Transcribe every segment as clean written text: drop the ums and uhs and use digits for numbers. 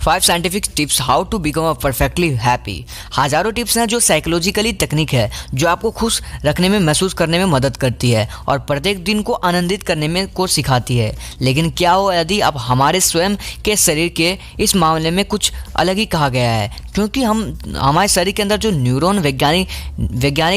5 scientific tips how to become a perfectly happy. हजारों tips हैं जो साइकोलॉजिकली तकनीक है जो आपको खुश रखने में, महसूस करने में मदद करती है और प्रत्येक दिन को आनंदित करने में को सिखाती है। लेकिन क्या हो यदि अब हमारे स्वयं के शरीर के इस मामले में कुछ अलग ही कहा गया है, क्योंकि हमारे शरीर के अंदर जो न्यूरॉन वैज्ञानिक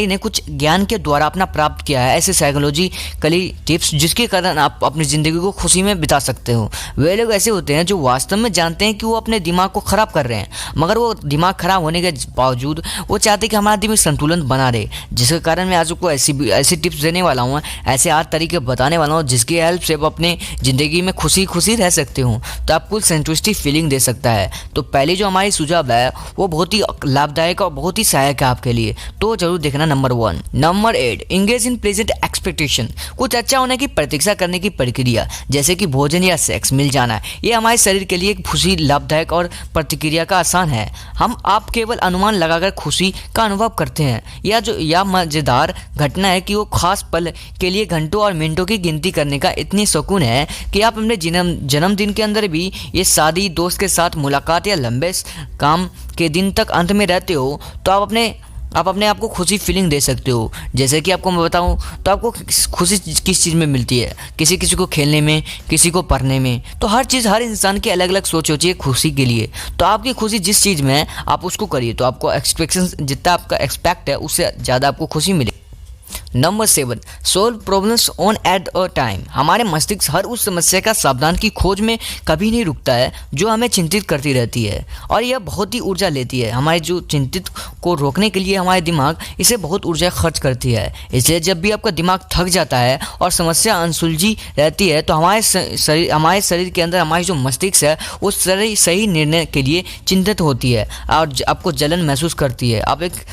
ने कुछ ज्ञान के द्वारा अपना प्राप्त किया है ऐसे साइकोलॉजिकली टिप्स जिसके कारण आप अपनी ज़िंदगी को खुशी में बिता सकते हो। वे लोग ऐसे होते हैं जो वास्तव में जानते हैं कि वो अपने दिमाग को ख़राब कर रहे हैं, मगर वो दिमाग ख़राब होने के बावजूद वो चाहते हैं कि हमारा दिमाग संतुलन बना रहे, जिसके कारण मैं आज आपको ऐसी टिप्स देने वाला हूँ, ऐसे 8 तरीके बताने वाला हूँ जिसकी हेल्प से आप अपने ज़िंदगी में खुशी रह सकते हो, तो आपको संतुष्टि फीलिंग दे सकता है। तो पहले जो हमारी सुझाव है वो बहुत ही लाभदायक और बहुत ही सहायक है आपके लिए, तो जरूर देखना। Number 8, engage in pleasant expectation. कुछ अच्छा होने की प्रतीक्षा करने की प्रक्रिया, जैसे कि भोजन या सेक्स मिल जाना, ये हमारे शरीर के लिए एक खुशी लाभदायक और प्रतिक्रिया का आसान है। आप केवल अनुमान लगाकर खुशी का अनुभव करते हैं। यह मजेदार घटना है कि वो खास पल के लिए घंटों और मिनटों की गिनती करने का इतनी शौकीन है कि आप अपने जन्मदिन के अंदर भी ये शादी, दोस्त के साथ मुलाकात या लंबे काम के दिन तक अंत में रहते हो, तो आप अपने आप को खुशी फीलिंग दे सकते हो। जैसे कि आपको मैं बताऊं तो आपको खुशी किस चीज़ में मिलती है, किसी को खेलने में, किसी को पढ़ने में, तो हर इंसान की अलग अलग सोच होती है खुशी के लिए। तो आपकी खुशी जिस चीज़ में है आप उसको करिए, तो आपको एक्सपेक्टेशन जितना आपका एक्सपेक्ट है उससे ज़्यादा आपको खुशी मिले। Number 7, solve problems on at a time. हमारे मस्तिष्क हर उस समस्या का समाधान की खोज में कभी नहीं रुकता है जो हमें चिंतित करती रहती है, और यह बहुत ही ऊर्जा लेती है। हमारे जो चिंतित को रोकने के लिए हमारे दिमाग इसे बहुत ऊर्जा खर्च करती है। इसलिए जब भी आपका दिमाग थक जाता है और समस्या अनसुलझी रहती है तो हमारे शरीर के अंदर हमारी जो मस्तिष्क है वो सही निर्णय के लिए चिंतित होती है और आपको जलन महसूस करती है। आप एक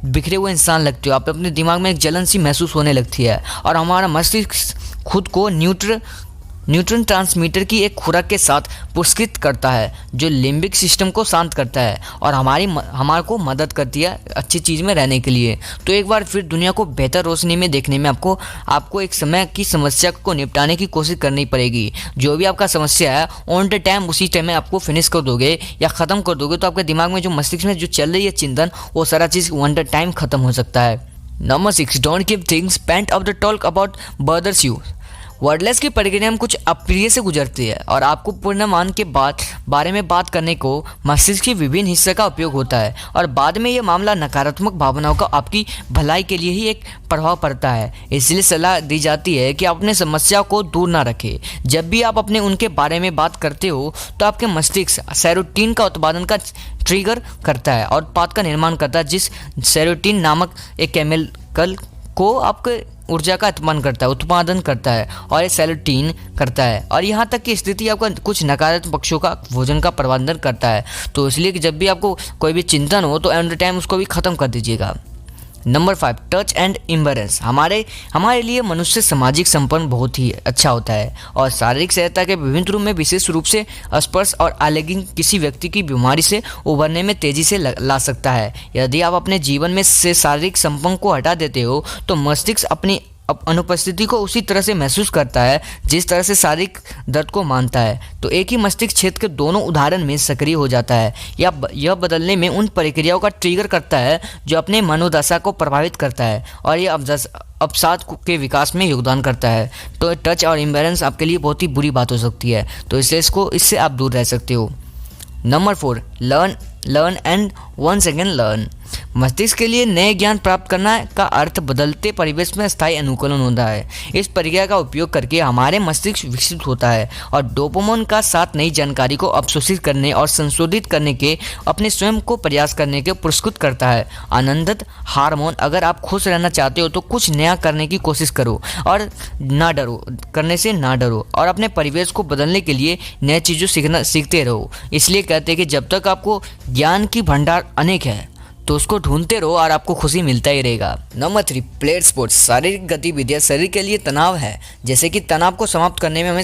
बिखरे हुए इंसान लगते हो, आप अपने दिमाग में एक जलन सी महसूस होने लगती है, और हमारा मस्तिष्क खुद को न्यूट्रॉन ट्रांसमीटर की एक खुराक के साथ पुरस्कृत करता है जो लिम्बिक सिस्टम को शांत करता है और हमारे को मदद करती है अच्छी चीज़ में रहने के लिए। तो एक बार फिर दुनिया को बेहतर रोशनी में देखने में आपको एक समय की समस्या को निपटाने की कोशिश करनी पड़ेगी। जो भी आपका समस्या है ऑन द टाइम उसी टाइम में आपको फिनिश कर दोगे या ख़त्म कर दोगे तो आपके दिमाग में जो मस्तिष्क में जो चल रही है चिंतन, वो सारा चीज़ ऑन द टाइम ख़त्म हो सकता है। Number 6, don't keep things pent off the talk about bothers you. Wordless की प्रक्रिया में कुछ अप्रिय से गुजरती है और आपको पूर्णमान के बारे में बात करने को मस्तिष्क के विभिन्न हिस्से का उपयोग होता है, और बाद में यह मामला नकारात्मक भावनाओं का आपकी भलाई के लिए ही एक प्रभाव पड़ता है। इसलिए सलाह दी जाती है कि आप अपने समस्या को दूर ना रखें। जब भी आप उनके बारे में बात करते हो तो आपके मस्तिष्क सेरोटोनिन का उत्पादन का ट्रिगर करता है और उत्पाद का निर्माण करता है, जिस सेरोटोनिन नामक एक केमिकल को आपके ऊर्जा का उत्पादन करता है और ये सेरोटोनिन करता है, और यहाँ तक की स्थिति आपका कुछ नकारात्मक पक्षों का भोजन का प्रबंधन करता है। तो इसलिए कि जब भी आपको कोई भी चिंतन हो तो एट द टाइम उसको भी ख़त्म कर दीजिएगा। नंबर 5, टच एंड एम्बरेंस। हमारे लिए मनुष्य सामाजिक संपन्न बहुत ही अच्छा होता है, और शारीरिक सहायता के विभिन्न रूप में विशेष रूप से स्पर्श और आलिंगन किसी व्यक्ति की बीमारी से उभरने में तेजी से ला सकता है। यदि आप अपने जीवन में से शारीरिक संपर्क को हटा देते हो तो मस्तिष्क अपनी अनुपस्थिति को उसी तरह से महसूस करता है जिस तरह से शारीरिक दर्द को मानता है। तो एक ही मस्तिष्क क्षेत्र के दोनों उदाहरण में सक्रिय हो जाता है या यह बदलने में उन प्रक्रियाओं का ट्रिगर करता है जो अपने मनोदशा को प्रभावित करता है, और यह अवसाद के विकास में योगदान करता है। तो टच और इम्बैलेंस आपके लिए बहुत ही बुरी बात हो सकती है, तो इससे आप दूर रह सकते हो। Number 4, learn and once again learn. मस्तिष्क के लिए नए ज्ञान प्राप्त करना का अर्थ बदलते परिवेश में स्थायी अनुकूलन होता है। इस प्रक्रिया का उपयोग करके हमारे मस्तिष्क विकसित होता है और डोपामाइन का साथ नई जानकारी को अवशोषित करने और संशोधित करने के अपने स्वयं को प्रयास करने के पुरस्कृत करता है। आनंदित हार्मोन। अगर आप खुश रहना चाहते हो तो कुछ नया करने की कोशिश करो और करने से ना डरो, और अपने परिवेश को बदलने के लिए नई चीज़ों सीखते रहो। इसलिए कहते हैं कि जब तक आपको ज्ञान की भंडार अनेक है तो उसको ढूंढते रहो और आपको खुशी मिलता ही रहेगा। Number 3, play sports. शारीरिक गतिविधियाँ शरीर के लिए तनाव है, जैसे कि तनाव को समाप्त करने में हमें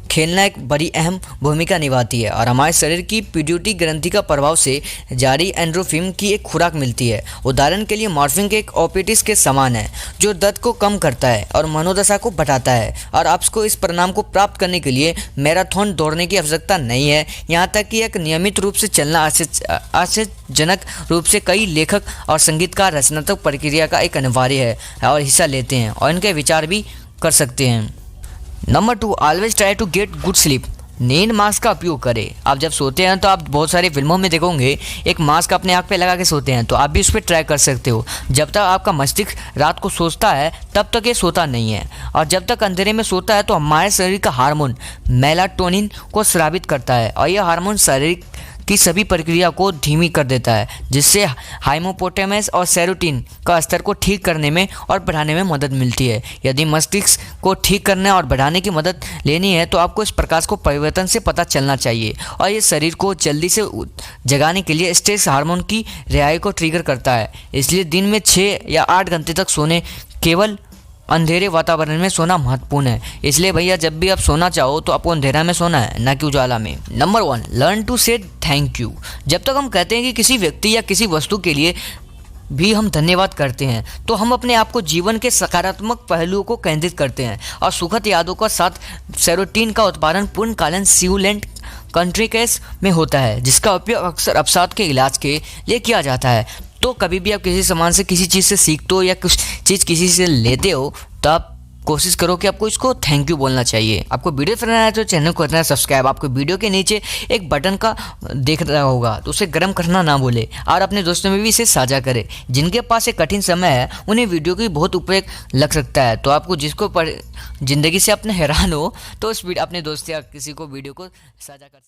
खेलना एक बड़ी अहम भूमिका निभाती है और हमारे शरीर की पिट्यूटरी ग्रंथि का प्रभाव से जारी एंडोर्फिन की एक खुराक मिलती है। उदाहरण के लिए मॉर्फिन के एक ओपिएट्स के समान है जो दर्द को कम करता है और मनोदशा को बढ़ाता है। और आपको इस परिणाम को प्राप्त करने के लिए मैराथन दौड़ने की आवश्यकता नहीं है, यहाँ तक कि एक नियमित रूप से चलना आश्चर्यजनक रूप से कई लेखक और संगीतकार रचनात्मक प्रक्रिया का एक अनिवार्य है और हिस्सा लेते हैं और इनके विचार भी कर सकते हैं। Number 2, always try to get good sleep. नींद मास्क का उपयोग करें। आप जब सोते हैं तो आप बहुत सारी फिल्मों में देखोगे एक मास्क अपने आँख पे लगा के सोते हैं, तो आप भी उस पर ट्राई कर सकते हो। जब तक आपका मस्तिष्क रात को सोचता है तब तक ये सोता नहीं है, और जब तक अंधेरे में सोता है तो हमारे शरीर का हार्मोन मेलाटोनिन को स्रावित करता है और यह हार्मोन शरीर की सभी प्रक्रिया को धीमी कर देता है, जिससे हाइपोथैलेमस और सेरोटोनिन का स्तर को ठीक करने में और बढ़ाने में मदद मिलती है। यदि मस्तिष्क को ठीक करने और बढ़ाने की मदद लेनी है तो आपको इस प्रकाश को परिवर्तन से पता चलना चाहिए, और ये शरीर को जल्दी से जगाने के लिए स्ट्रेस हार्मोन की रिहाई को ट्रिगर करता है। इसलिए दिन में 6 या 8 घंटे तक सोने केवल अंधेरे वातावरण में सोना महत्वपूर्ण है। इसलिए भैया जब भी आप सोना चाहो तो आपको अंधेरा में सोना है, ना कि उजाला में। नंबर 1, लर्न टू से थैंक यू। जब तक हम कहते हैं कि किसी व्यक्ति या किसी वस्तु के लिए भी हम धन्यवाद करते हैं तो हम अपने आप को जीवन के सकारात्मक पहलुओं को केंद्रित करते हैं और सुखद यादों का साथ सेरोटोनिन का उत्पादन पूर्णकालीन सिमुलेंट कंट्रीकेस में होता है, जिसका उपयोग अक्सर अवसाद के इलाज के लिए किया जाता है। तो कभी भी आप किसी सामान से किसी चीज़ से सीखते हो या कुछ चीज़ किसी से लेते हो तो आप कोशिश करो कि आपको इसको थैंक यू बोलना चाहिए। आपको वीडियो पसंद आया तो चैनल को करना है सब्सक्राइब। आपको वीडियो के नीचे एक बटन का देख रहा होगा तो उसे गर्म करना ना भूले और अपने दोस्तों में भी इसे साझा करें। जिनके पास एक कठिन समय है उन्हें वीडियो की बहुत उपयोग लग सकता है। तो आपको जिसको ज़िंदगी से अपने हैरान हो तो उस अपने दोस्त या किसी को वीडियो को साझा कर सकते।